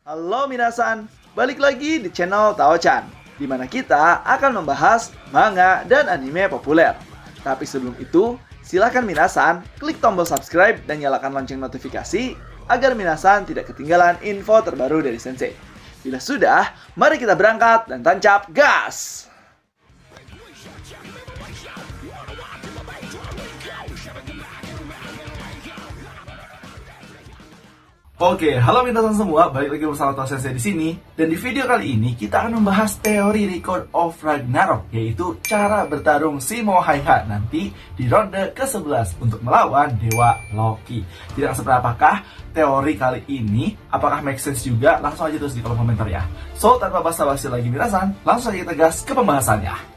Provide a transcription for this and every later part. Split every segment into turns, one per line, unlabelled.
Halo minasan, balik lagi di channel Tao-chan, di mana kita akan membahas manga dan anime populer. Tapi sebelum itu, silakan minasan klik tombol subscribe dan nyalakan lonceng notifikasi agar minasan tidak ketinggalan info terbaru dari Sensei. Bila sudah, mari kita berangkat dan tancap gas! Oke, halo minasan semua, balik lagi bersama Tao Sensei di sini. Dan di video kali ini kita akan membahas teori Record of Ragnarok, yaitu cara bertarung Simo Haiha nanti di ronde ke-11 untuk melawan Dewa Loki. Tidak seberapakah teori kali ini? Apakah make sense juga? Langsung aja terus di kolom komentar ya. So, tanpa basa-basi lagi minasan, langsung aja kita gas ke pembahasannya.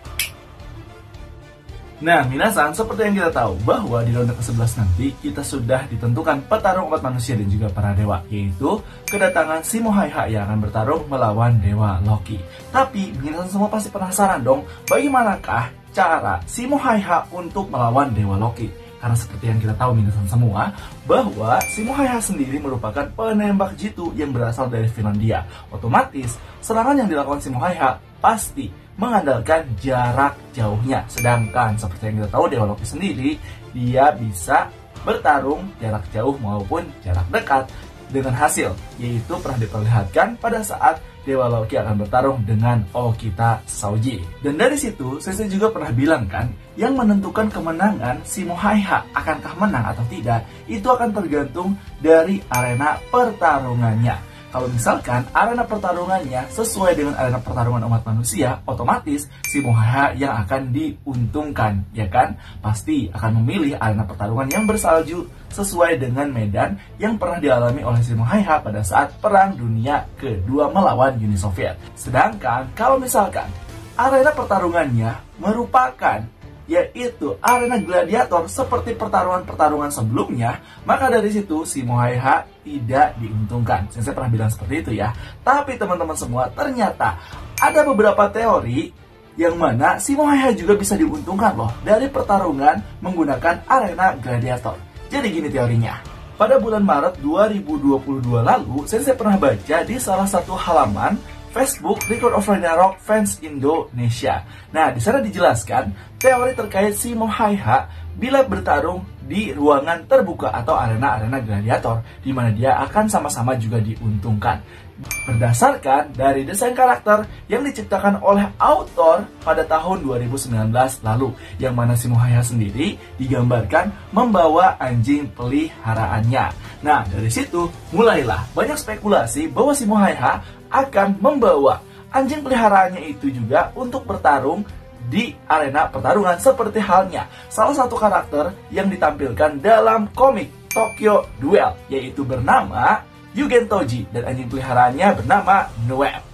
Nah, minasan, seperti yang kita tahu bahwa di ronde ke-11 nanti kita sudah ditentukan petarung umat manusia dan juga para dewa, yaitu kedatangan Simo Haiha yang akan bertarung melawan Dewa Loki. Tapi, minasan semua pasti penasaran dong, bagaimanakah cara Simo Haiha untuk melawan Dewa Loki? Karena seperti yang kita tahu minasan semua, bahwa Simo Haiha sendiri merupakan penembak jitu yang berasal dari Finlandia. Otomatis, serangan yang dilakukan Simo Haiha pasti mengandalkan jarak jauhnya. Sedangkan seperti yang kita tahu, Dewa Loki sendiri dia bisa bertarung jarak jauh maupun jarak dekat dengan hasil, yaitu pernah diperlihatkan pada saat Dewa Loki akan bertarung dengan Okita Saoji. Dan dari situ, Sensei juga pernah bilang kan, yang menentukan kemenangan Simo Haiha akankah menang atau tidak, itu akan tergantung dari arena pertarungannya. Kalau misalkan arena pertarungannya sesuai dengan arena pertarungan umat manusia, otomatis Simo Haiha yang akan diuntungkan, ya kan? Pasti akan memilih arena pertarungan yang bersalju sesuai dengan medan yang pernah dialami oleh Simo Haiha pada saat Perang Dunia Kedua melawan Uni Soviet. Sedangkan kalau misalkan arena pertarungannya merupakan yaitu arena gladiator seperti pertarungan-pertarungan sebelumnya, maka dari situ Simo Haiha tidak diuntungkan. Saya pernah bilang seperti itu ya. Tapi teman-teman semua, ternyata ada beberapa teori yang mana Simo Haiha juga bisa diuntungkan loh dari pertarungan menggunakan arena gladiator. Jadi gini teorinya. Pada bulan Maret 2022 lalu, saya pernah baca di salah satu halaman Facebook Record of Ragnarok Fans Indonesia. Nah, di sana dijelaskan teori terkait Simo Haiha bila bertarung di ruangan terbuka atau arena-arena gladiator, di mana dia akan sama-sama juga diuntungkan. Berdasarkan dari desain karakter yang diciptakan oleh autor pada tahun 2019 lalu, yang mana Simo Haiha sendiri digambarkan membawa anjing peliharaannya. Nah, dari situ mulailah banyak spekulasi bahwa Simo Haiha akan membawa anjing peliharaannya itu juga untuk bertarung di arena pertarungan seperti halnya salah satu karakter yang ditampilkan dalam komik Tokyo Duel, yaitu bernama Yugen Toji dan anjing peliharaannya bernama Noeb.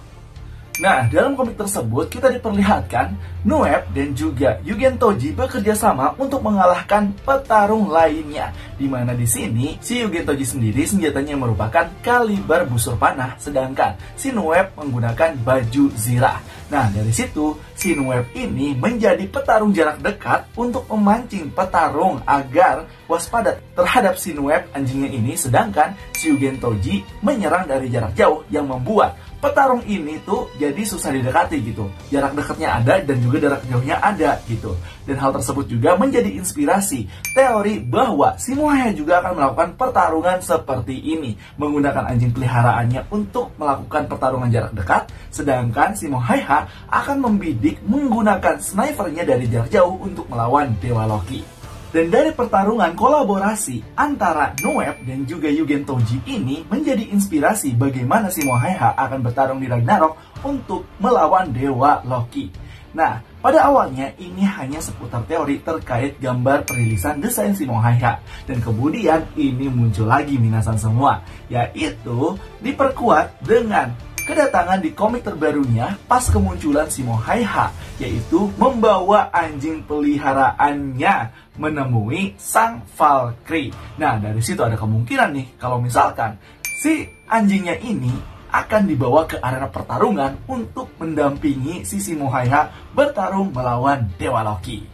Nah, dalam komik tersebut kita diperlihatkan Noeb dan juga Yugen Toji bekerja sama untuk mengalahkan petarung lainnya. Di mana di sini si Yugen Toji sendiri senjatanya merupakan kaliber busur panah, sedangkan si Noeb menggunakan baju zirah. Nah, dari situ si Noeb ini menjadi petarung jarak dekat untuk memancing petarung agar waspada terhadap si Noeb anjingnya ini, sedangkan si Yugen Toji menyerang dari jarak jauh yang membuat petarung ini tuh jadi susah didekati gitu. Jarak dekatnya ada dan juga jarak jauhnya ada gitu. Dan hal tersebut juga menjadi inspirasi teori bahwa Simo Haiha juga akan melakukan pertarungan seperti ini, menggunakan anjing peliharaannya untuk melakukan pertarungan jarak dekat, sedangkan Simo Haiha akan membidik menggunakan snipernya dari jarak jauh untuk melawan Dewa Loki. Dan dari pertarungan kolaborasi antara Noeb dan juga Yugen Toji ini menjadi inspirasi bagaimana Simo Haiha akan bertarung di Ragnarok untuk melawan Dewa Loki. Nah, pada awalnya ini hanya seputar teori terkait gambar perilisan desain Simo Haiha. Dan kemudian ini muncul lagi minasan semua, yaitu diperkuat dengan kedatangan di komik terbarunya pas kemunculan Simo Haiha, yaitu membawa anjing peliharaannya menemui sang Valkyrie. Nah, dari situ ada kemungkinan nih kalau misalkan si anjingnya ini akan dibawa ke arena pertarungan untuk mendampingi si Simo Haiha bertarung melawan Dewa Loki.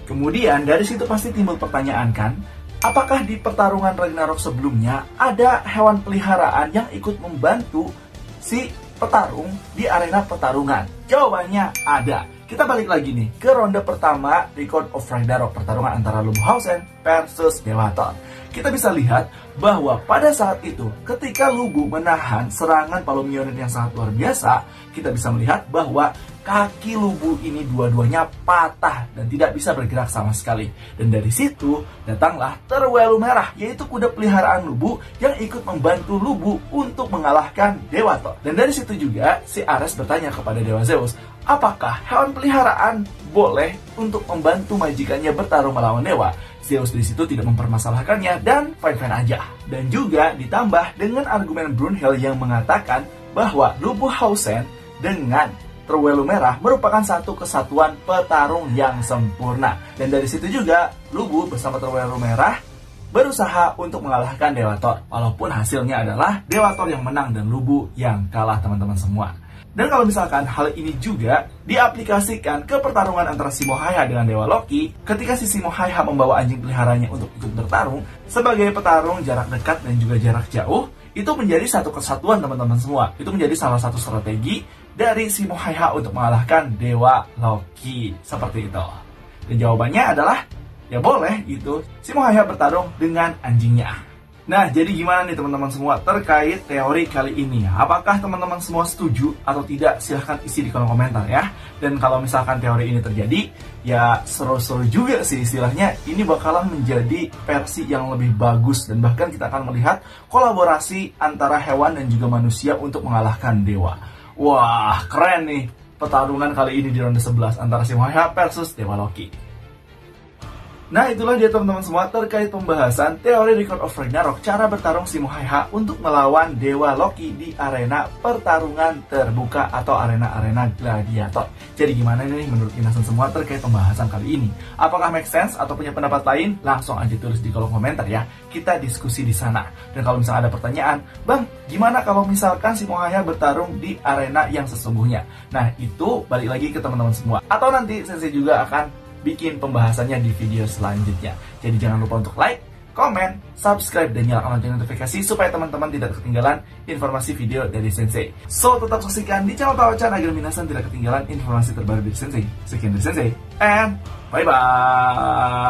Kemudian dari situ pasti timbul pertanyaan kan, apakah di pertarungan Ragnarok sebelumnya ada hewan peliharaan yang ikut membantu si petarung di arena pertarungan? Jawabannya ada. Kita balik lagi nih ke ronde pertama Record of Ragnarok, pertarungan antara Lubhausen versus Dewa Thor. Kita bisa lihat bahwa pada saat itu ketika Lubu menahan serangan Palomionid yang sangat luar biasa, kita bisa melihat bahwa kaki Lubu ini dua-duanya patah dan tidak bisa bergerak sama sekali. Dan dari situ datanglah Terwelu Merah, yaitu kuda peliharaan Lubu yang ikut membantu Lubu untuk mengalahkan Dewa Thor. Dan dari situ juga si Ares bertanya kepada Dewa Zeus, apakah hewan peliharaan boleh untuk membantu majikannya bertarung melawan dewa? Zeus di situ tidak mempermasalahkannya dan fine-fine aja. Dan juga ditambah dengan argumen Brunhild yang mengatakan bahwa Lubhausen dengan Terwelu Merah merupakan satu kesatuan petarung yang sempurna. Dan dari situ juga Lubu bersama Terwelu Merah berusaha untuk mengalahkan Dewa Thor. Walaupun hasilnya adalah Dewa Thor yang menang dan Lubu yang kalah, teman-teman semua. Dan kalau misalkan hal ini juga diaplikasikan ke pertarungan antara Simo Hai-Ha dengan Dewa Loki, ketika si Simo Hai-Ha membawa anjing peliharanya untuk ikut bertarung sebagai petarung jarak dekat dan juga jarak jauh, itu menjadi satu kesatuan, teman-teman semua. Itu menjadi salah satu strategi dari Simo Hai-Ha untuk mengalahkan Dewa Loki. Seperti itu. Dan jawabannya adalah, ya boleh gitu, Simo Hai-Ha bertarung dengan anjingnya. Nah, jadi gimana nih teman-teman semua terkait teori kali ini? Apakah teman-teman semua setuju atau tidak? Silahkan isi di kolom komentar ya. Dan kalau misalkan teori ini terjadi, ya seru-seru juga sih istilahnya. Ini bakalan menjadi versi yang lebih bagus. Dan bahkan kita akan melihat kolaborasi antara hewan dan juga manusia untuk mengalahkan dewa. Wah, keren nih pertarungan kali ini di ronde 11 antara Simo Hai-Ha versus Dewa Loki. Nah, itulah dia teman-teman semua terkait pembahasan teori Record of Ragnarok, cara bertarung Simo Hai-Ha untuk melawan Dewa Loki di arena pertarungan terbuka atau arena-arena gladiator. Jadi gimana nih menurut Inasun semua terkait pembahasan kali ini? Apakah make sense atau punya pendapat lain? Langsung aja tulis di kolom komentar ya. Kita diskusi di sana. Dan kalau misalnya ada pertanyaan, Bang, gimana kalau misalkan Simo Hai-Ha bertarung di arena yang sesungguhnya? Nah, itu balik lagi ke teman-teman semua. Atau nanti Sensei juga akan bikin pembahasannya di video selanjutnya. Jadi jangan lupa untuk like, komen, subscribe, dan nyalakan lonceng notifikasi supaya teman-teman tidak ketinggalan informasi video dari Sensei. So, tetap saksikan di channel Tawa-chan agar minasan tidak ketinggalan informasi terbaru dari Sensei. Sekian dari Sensei, and bye-bye!